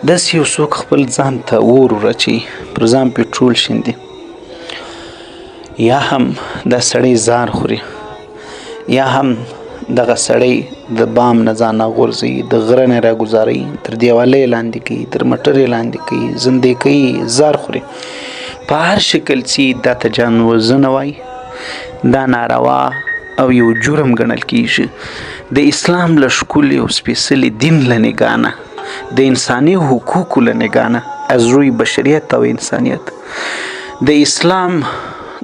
داسې یو څوک خپل ځان ته اور ورچي، پر ځان پټرول شیندي، یا هم دا سړی زار خوري، یا هم دغه سړی د بام نه ځان غورځوي، د غره نه راګوزاروي، تر دیوالۍ لاندې کوي، تر موټرې لاندې کوي، زندې کوي، زار خوري. په هر شکل چې دا ته جان وژنه وایي، دا ناروا او یو جرم ګڼل کیږي. د اسلام له ښکلي او سپېڅلي دین له نګاه نه، د انساني حقوقو له نګاه نه، از روی بشریت او انسانیت، د اسلام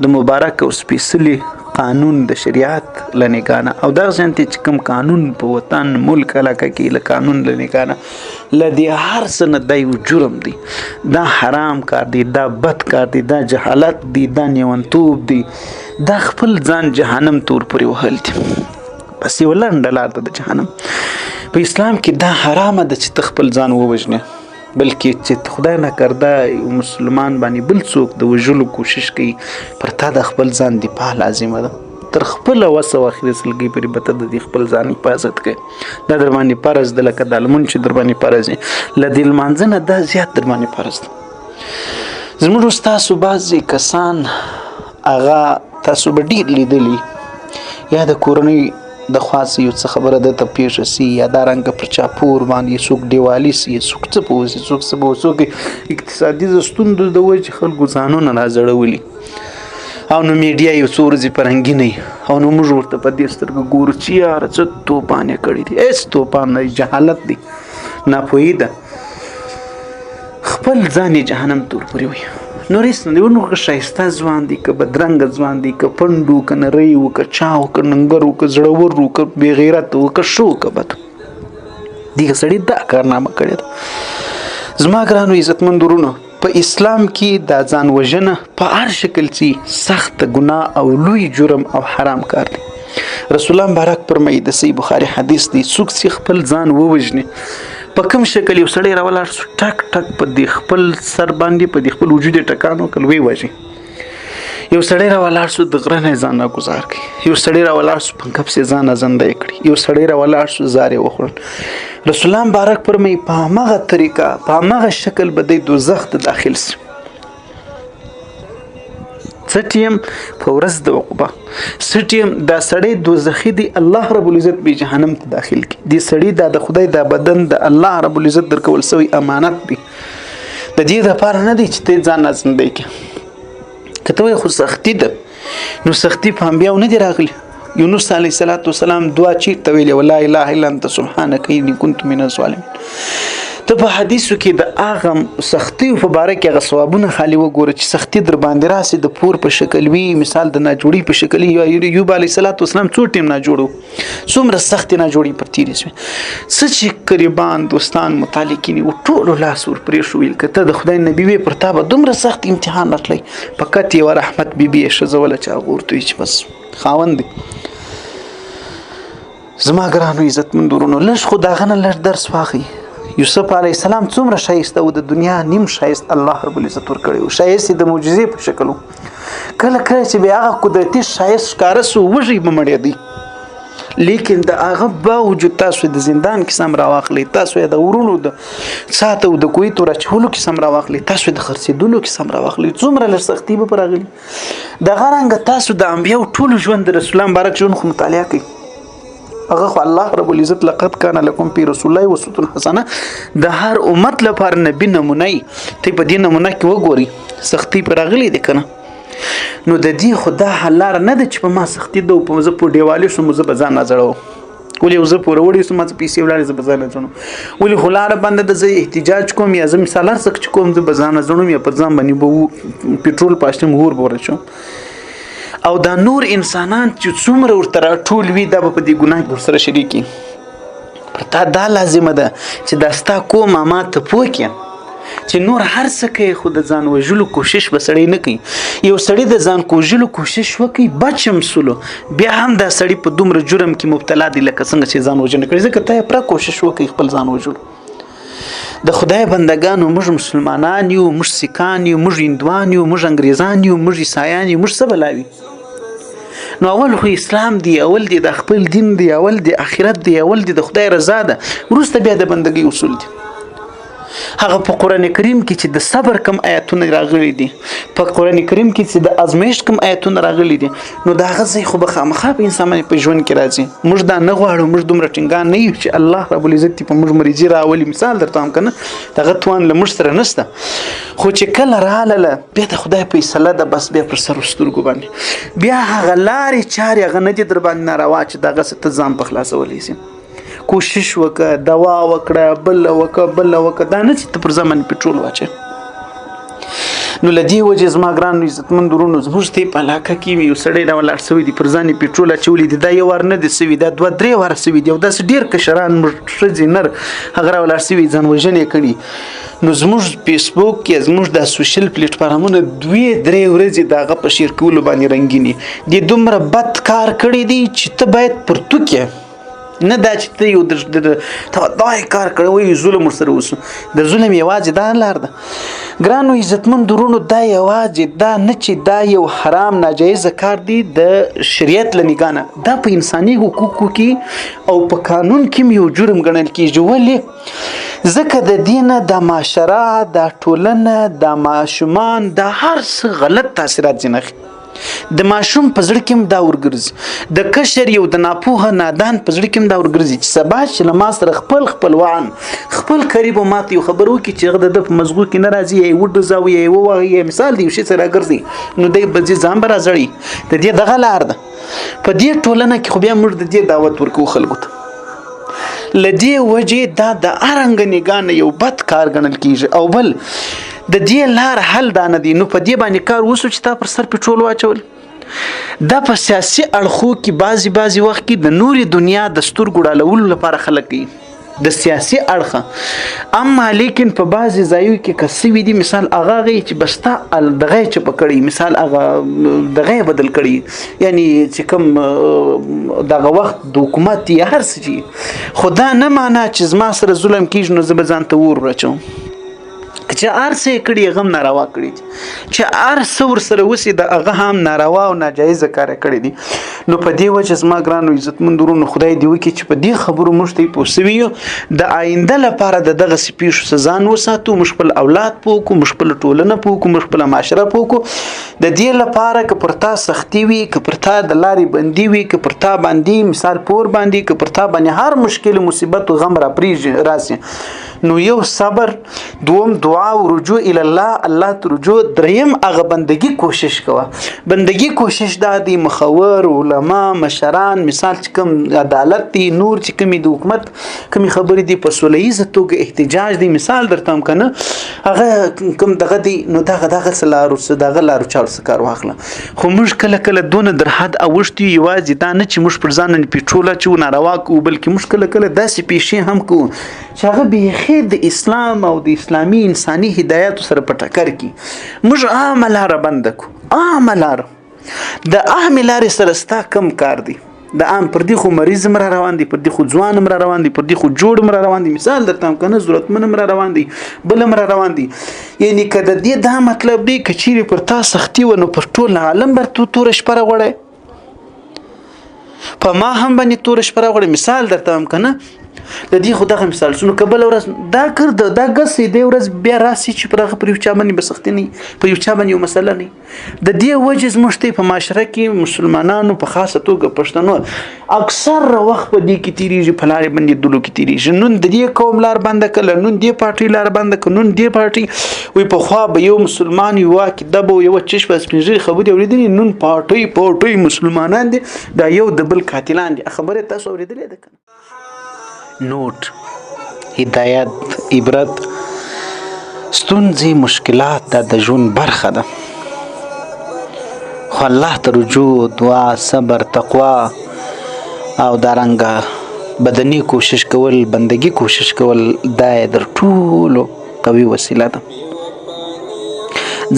د مبارک او سپېڅلي قانون د شریعت له نګاه نه، او دغه شانتې چې کوم قانون په وطن ملک علاقه کې له قانون له نګاه نه، له دې هر څه نه دا یو جرم دی، دا حرام کار دی، دا بد کار دی، دا جهالت دی، دا نیونتوب دی، دا خپل ځان جهنم تور پورې وهل دي. بس یوه لنډه لار ده د جهنم. په اسلام کې دا حرامه ده چې ته خپل ځان ووژنې، بلکې چې خدای نکرده یو مسلمان باندې بل څوک د وژلو کوشش کوي، پر تا د خپل ځان دفاع لازمه ده. تر خپله وسه او اخري سلګۍ پورې به ته د دې خپل ځان حفاظت کوې. دا در باندې فرض ده، لکه د لمونځ چې در باندې فرض دی، له دې لمانځه نه دا زیات در باندې فرض ده. زموږ ستاسو بعضې کسان هغه تاسو به ډېر لیدلي، یا د کورنۍ د خوا یو څه خبره درته پیښه سي، یا دا رنګه پر چاپور باندې څوک دیوالي سي، څوک څه به وسي، څوک څه به وسي، څوک اقتصادي د ستونزو د وجې خلکو ځانونه راځړولي، او نو میډیا یو څو ورځې په رنګینه وي، او نو موږ ورته په دې سترګه ګورو چې یاره څه توپان یې کړي دي. هېڅ توپان نه، جهالت دی، ناپوهي ده، خپل ځان یې جهنم تور پورې وي. نور هېڅ نه دی. نو که ښایسته ځوان دی، که بدرنګه ځوان دی، که پنډ و، که نری و، که چا و، که ننګر و، که زړور و، که بې غیرت و، که ښه و، که بد و، دغه سړي دا کارنامه کړې ده. زما ګرانو عزتمند ورونو، په اسلام کې دا ځان وژنه په هر شکل چې سخت ګناه او لوی جرم او حرام کار دی. رسول الله مبارک فرمایي، د صحیح بخاري حدیث دی، څوک چې خپل ځان ووژني، په کوم شکل یو سړی راولاړ سو، ټک ټک په دې خپل سر باندې، په دې خپل وجود یې ټکان وکړ، ویې وژي. یو سړی راولاړ سو، د غره نه ځان راګوزار کړي. یو سړی راولاړ سو، په کب سې ځان زنده کړي. یو سړی راولاړ سو، زار یې وخوړل. رسول الله مبارک فرمایي، په همغه طریقه، په همغه شکل به دی دوزخ ته داخل سي. سټیم په ورځ د عقوبه، سټیم دا سړی دوزخي دی، الله رب العزت به جهنم ته داخل کړي. دې سړی دا د خدای دا بدن د الله رب العزت درکول سوی امانت دی، د دې دپاره نه دی چې ته ځان نازندی کړې. که ته وایې خو سختي ده، نو سختي په انبیاو نه دي راغلي. یونس علیه السلام دعا چیرته ویلې؟ ولا اله الا انت سبحانک انی کنت من الظالمین. ته په حدیثو کې د هغه سختیو په باره کې هغه ثوابونه خالي وګوره چې سختي در باندې راسي، د پور په شکل وي، مثال د ناجوړي په شکل وي. ایوب علیه السلام څو ټیم ناجوړ و، څومره سختې ناجوړي پر تېرې شوې، څه چې قریبان دوستان متعلقین و ټولو لاس ور پرېښو، ویل که ته د خدای نبي وې، پر تا به دومره سخت امتحان راتلی. فقط یوه رحمت بیبي یې ښځه وله چې هغه ورته وي چې بس خاوند دی. زما ګرانو عزتمند ورونو، لږ خو د هغه نه لږ درس واخلئ. یوسف علیه السلام څومره ښایسته و، د دنیا نیم ښایست الله رب العزت ورکړی و، ښایست یې د معجزې په شکل و. کله کله چې بیا هغه قدرتي ښایست ښکاره سو، وږی به مړېدی، لیکن د هغه باوجود تاسو د زندان کیسه هم راواخلئ، تاسو یې د ورونو د ساته او د کویتو راچولو کیسه هم راواخلئ، تاسو یې د خرڅېدلو کیسه هم راواخلئ، څومره لږ سختي به په راغلي. دغه رنګه تاسو د انبیاو ټولو ژوند، د رسول الله مبارک ژوند خو مطالعه کوئ. هغه خو الله رب العزت لقد کان لکم فی رسول الله اسوة حسنه د هر امت لپاره نبی نمونه ای. ته په دې نمونه کې وګورئ سختي پر راغلي دي کنه. نو د دې خدا حلار نه ده چې په ما سختي ده، په زه په دیوالې شم، زه به ځان نظرو ولې زه پوره وړي سم، چې پیسې ولاړې زه به ځان نظرو ولې خو لاره باندې د زه احتجاج کوم، یا زه مثال هر څه چې کوم زه به ځان نظرم، یا پر ځان باندې به پټرول پاشتم هور بوره شم. او دا نور انسانان چې څومره ورته راټول وي، دا به په دې ګناه کې ورسره شریک وي. پر تا دا لازمه ده چې دا ستا کومه ما ته پوه کړې چې نور هر څه کوي، خو د ځان وژلو کوشش به سړی نه کوي. یو سړی د ځان وژلو کوشش وکړي، بچ هم سولو، بیا هم دا سړی په دومره جرم کې مبتلا دی لکه څنګه چې ځان وژنه کړي. ځکه ته یې پوره کوشش وکړي خپل ځان وژلو. د خدای بندگانو، موږ مسلمانان یو، موږ سیکان یو، موږ هندوان یو، موږ انګریزان یو، موږ عیسایان یو، موږ څه بلاوي. نو اول خو اسلام دی، اول دی د خپل دین دی، اول دی آخرت دی، اول دی د خدای رضا ده، وروسته بیا د بندګۍ اصول دي. هغه په قرآن کریم کې چې د صبر کم آیاتونه راغلي دي، په قرآن کریم کې چې د ازمایښت کم آیاتونه راغلي دي، نو د هغه ځای خو به خامخا په انسان باندې په ژوند کې راځي. موږ دا نه غواړو، موږ دومره ټینګان نه یو چې الله رب العزت په موږ مریضي راولي. مثال درته هم که نه دغه توان له موږ سره نشته، خو چې کله راغله بیا د خدای فیصله ده، بس بیا پر سر سترګو باندې بیا هغه لارې چارې هغه نه دي در باندې ناروا چې دغسې ته ځان په خلاصولی شي. کوشش وکړه، دوا وکړه، بل وکړه، دا نه چې ته پر ځان باندې پټرول واچوې. نو له دې وجې زما ګرانو عزتمند ورونو، زموږ ته په علاقه کې یو سړی راولاړ سوی دی، پر ځان یې پټرول اچولی دی. دا یو وار نه دی سوي، دا 2-3 واره سوي دي، او داسې ډېر کشران ښځې نر هغه راولاړ سوي ځان وژنې کړي. نو زموږ فیسبوک کې زموږ د سوشل پلیټفارمونه 2-3 ورځې د هغه په شیر کولو باندې رنګینې دي. دومره بد کار کړی دی چې ته باید پرتو کې نه دا چې ته یو دای کار کړی وایي ظلم ورسره وسو. د ظلم یوازې دا لار ده ګرانو عزتمند ورونو، دا یوازې دا نه چې دا یو حرام ناجایزه کار دی د شریعت له نګاه نه، دا په انساني حقوقو کې او په قانون کې یو جرم ګڼل کېږي. ولې؟ ځکه د دې نه د معاشره، د ټولنه، د ماشومان، د هر څه غلط تاثیرات ځینې اخلي. د ماشوم په زړه کې هم دا ورګرځي، د کشر یو د ناپوهه نادان په زړه کې هم دا ورګرځي چې سبا چې له ما سره خپلوان خپل قریب او ماته یو خبر وکړي چې هغه د په مزغو کې نه راځي، یا وډزاوي یا ووایي، مثال دی یو شي سره راګرځي، نو دی به ځان به راځړي. د دې دغه لار ده. په دې ټولنه کې خو بیا موږ د دې دعوت ورکوو خلکو ته. له دې وجې دا د هرنګه نګاه نه یو بد کار ګڼل کېږي. او بل د دې لار حل دا نه دی. نو په دې باندې کار وسو چې تا پر سر پټرول واچول. دا په سیاسي اړخو کې بعضې وخت کې د نورې دنیا د سترګو ډالولو لپاره خلک کوي د سیاسي اړخه. اما لیکن په بعضې ځایو کې که سوي دي، مثال هغه چې بس تا دغه یې چپه کړي، مثال هغه دغه یې بدل کړي، یعنی چې کوم دغه وخت د حکومت یا هر څه چې، خو دا نه معنا چې زما سره ظلم کېږي نو زه به ځان ته اور واچوم. چې هر څه یې کړي هغه هم ناروا کړي دي، چې هر څه ورسره وسي د هغه هم ناروا او ناجایزه کار کړي دي. نو په دې وجه زما ګرانو عزتمند ورونو، خدای دې وکړي چې په دې خبرو موږ ته پوه سوي یو، د آینده لپاره د دغسې پیښو څخه ځان وساتو، موږ خپل اولاد پوه کړو، موږ خپله ټولنه پوه کړو، موږ خپله معاشره پوه کړو. د دې لپاره که پر تا سختي وي، که پر تا د لارې بندي وي، که پر تا باندې مثال پور باندې، که پر تا باندې هر مشکل مصیبت او غم راسي، نو یو صبر، دوم دعا او رجوع الی الله ته رجوع، دریم هغه بندگی کوشش کوه. بندگی کوشش دا دی مخور علما مشران، مثال چې کوم عدالت دی، نور چې کوم د حکومت کوم خبرې دی په سولیزه توګه احتجاج دی، مثال درته هم کنه هغه کوم دغه دی، نو دغه دغه لارو چارو کار واخله. خو موږ کله دونه در حد اوښتي، یوازې دا نه چې موږ پر ځان پټرول اچو ناروا کوو، بلکې موږ کله داسې پیښې هم کوو چې هغه بیخي د اسلام او د اسلامي انساني هدایاتو سره په ټکر کې. موږ عامه لاره بنده کو، عامه لاره، د عامې لارې سره ستا کم کار دی. د عام پر دې خو مریض هم را روان دي، پر دې خو ځوان هم را روان دي، پر دې خو جوړ هم را روان دي، مثال درته هم که نه ضرورتمن هم را روان دي، بل هم را روان دي. یعنې که د دې دا مطلب دی که چیرې پر تا سختي و نو پر ټول عالم بر توره شپه راغوړی، په ما هم باندې توره شپه راغوړی. مثال درته هم که نه د دې خو دغه مثال شنو، که بله ورځ دا کړ دا ګسې دې ورځ بیا راسي چې پر هغه پر یو چا باندې به سختي نه وي، په یو چا باندې یو مسله نه وي. د دې وجې زموږ ته په معاشره کې مسلمانانو په خاصه توګه پښتنو اکثر وخت په دې کې تېرېږي، په لارې باندې دلو کې تېرېږي. نن د دې قوم لار بنده کړله، نن دې پارټۍ لار بنده کړه، نن دې پارټۍ وایي پخوا به یو مسلمان یو عقیده به یوه چشمه سپین خبرې اورېدلې، نن پارټۍ مسلمانان دي، دا یو د بل قاتلان دي. خبرې تاسو اورېدلې ده که نه؟ نوٹ، هدایت، عبرت، ستونزې، مشکلات دا د ژوند برخه ده، خو الله ته رجوع، دعا، صبر، تقوا او دارنګه بدني کوشش کول، بندگی کوشش کول، دا در ټولو قوي وسیله ده.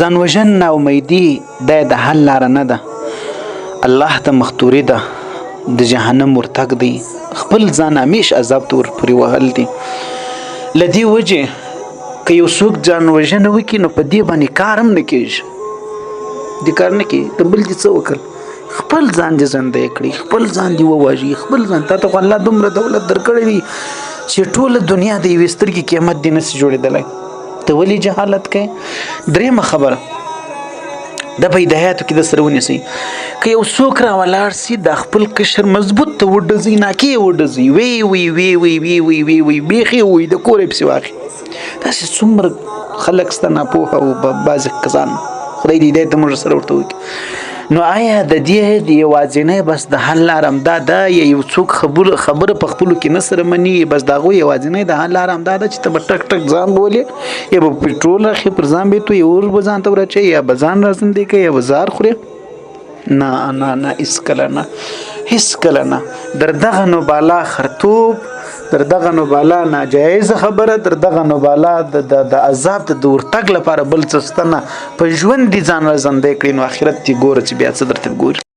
ځان وژنه او امیدي دا د حل لاره نه ده، الله ته مختوري ده، د جهنم ورتګ دی، خپل ځان همیش عذاب ته ورپورې وهل دي. له دې وجې که یو څوک ځان وژنه وکړي نو په دې باندې کار هم نه کېږي، دې کار نه کېږي. ته بل دې څه وکړ، خپل ځان دې زنده کړي، خپل ځان دې وواژي، خپل ځان. تا ته خو الله دومره دولت درکړی دی چې ټوله دنیا د یوې سترګې قیامت دې نسي جوړېدلی ته ولې جهالت کوې. درېیمه خبره د په هدایاتو کې د سره ونیسئ که یو څوک را ولاړ سي د خپل کشر مضبوط ته وډزي ناکې یې وډزي وی بیخي وي د کور یې پسې واخلي. داسې څومره خلک شته ناپوهه او بعضې کسان خدای دې هدایت د موږ سره ورته وکړي. نو آیا د دې د یوازینۍ بس د حل لاره همدا ده یا یو څوک خبره په خپلو کې نه سره مني بس د هغوی یوازینۍ د حل لاره همدا ده چې ته به ټک ټک ځان بولې یا به پټرول اخلې پر ځان به توی اور به ځان ته ور اچوې یا به ځان را زندې کوې یا به زهر خورې. نه هېڅکله نه در دغه نو بالا خرطوب در دغه نو بالا ناجایز خبره در دغه نو بالا د عذاب د ورتګ لپاره بل څه شته نه. په ژوند دې ځان را زندې کړي نو آخرت دې ګوره چې بیا څه درته ګوري.